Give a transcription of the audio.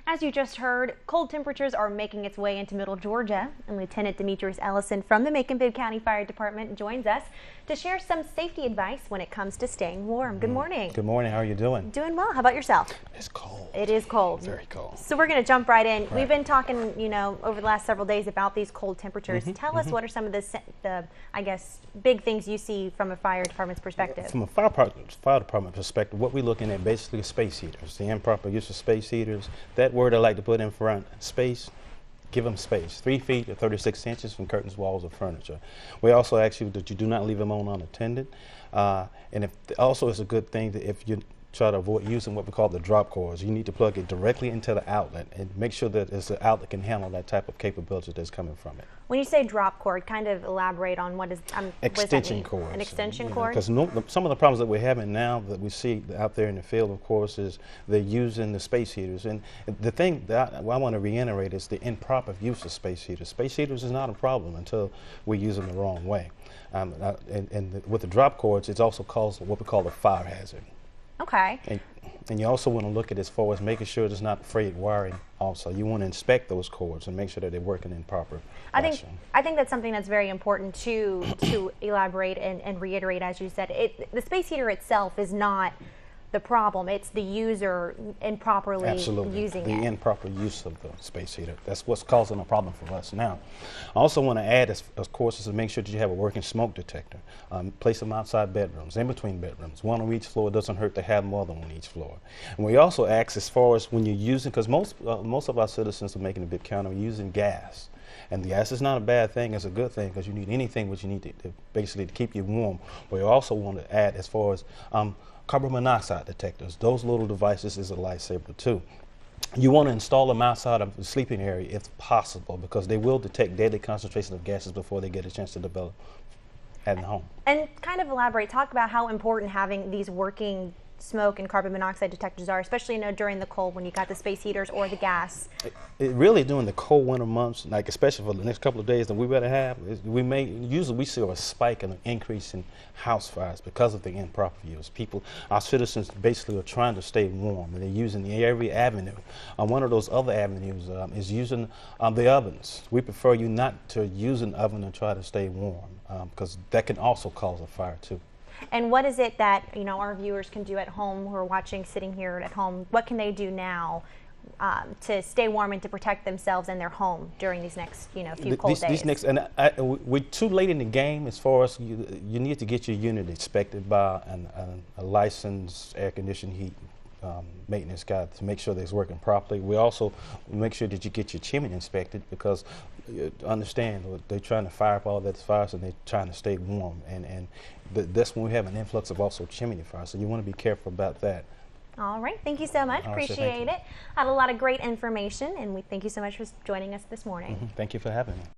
As you just heard, cold temperatures are making its way into middle Georgia, and Lieutenant Demeterius Ellison from the Macon-Bibb County Fire Department joins us to share some safety advice when it comes to staying warm. Good morning. Good morning. How are you doing? Doing well. How about yourself? It's cold. It is cold. Very cold. So we're going to jump right in. Right. We've been talking, over the last several days about these cold temperatures. Tell us what are some of the, I guess, big things you see from a fire department's perspective? From a fire department perspective, what we're looking at basically is space heaters. The improper use of space heaters. That word I like to put in front, space. Give them space, 3 feet or 36 inches from curtains, walls, or furniture. We also ask you that you do not leave them on unattended. And also it's a good thing that if you try to avoid using what we call the drop cords, you need to plug it directly into the outlet and make sure that it's an outlet that can handle that type of capability that's coming from it. When you say drop cord, kind of elaborate on what extension does that mean? cords. An extension cord? Because some of the problems that we're having now that we see out there in the field, of course, is they're using the space heaters. And the thing that I want to reiterate is the improper use of space heaters. Space heaters is not a problem until we use them the wrong way. With the drop cords, it's also caused what we call a fire hazard. Okay. And you also want to look at as far as making sure there's not frayed wiring also. You want to inspect those cords and make sure that they're working in proper fashion. I think that's something that's very important to elaborate and reiterate, as you said. The space heater itself is not the problem. It's the user improperly using it. The improper use of the space heater. That's what's causing a problem for us now. I also want to add, of course, is to make sure that you have a working smoke detector. Place them outside bedrooms, in between bedrooms. One on each floor. It doesn't hurt to have more than one on each floor. And we also ask, as far as when you're using, because most of our citizens are making a big count of using gas. And the gas is not a bad thing, it's a good thing, because you need anything which you need to basically to keep you warm. But you also want to add, as far as carbon monoxide detectors. Those little devices is a lifesaver too. You want to install them outside of the sleeping area if possible, because they will detect deadly concentrations of gases before they get a chance to develop at home. And kind of elaborate, talk about how important having these working smoke and carbon monoxide detectors are, especially during the cold when you got the space heaters or the gas. It really during the cold winter months, like especially for the next couple of days that we better have, usually we see a spike and an increase in house fires because of the improper use. Our citizens basically are trying to stay warm, and they're using every avenue. One of those other avenues is using the ovens. We prefer you not to use an oven and try to stay warm, because that can also cause a fire too. And what is it that our viewers can do at home who are watching, sitting here at home? What can they do now to stay warm and to protect themselves and their home during these next few cold days? We're too late in the game as far as you need to get your unit inspected by a licensed air conditioning heat maintenance guy to make sure that it's working properly. We also make sure that you get your chimney inspected, because understand they're trying to fire up all that fires and they're trying to stay warm, and that's when we have an influx of also chimney fires, so you want to be careful about that. All right, thank you so much. Appreciate it. Had a lot of great information, and we thank you so much for joining us this morning. Thank you for having me.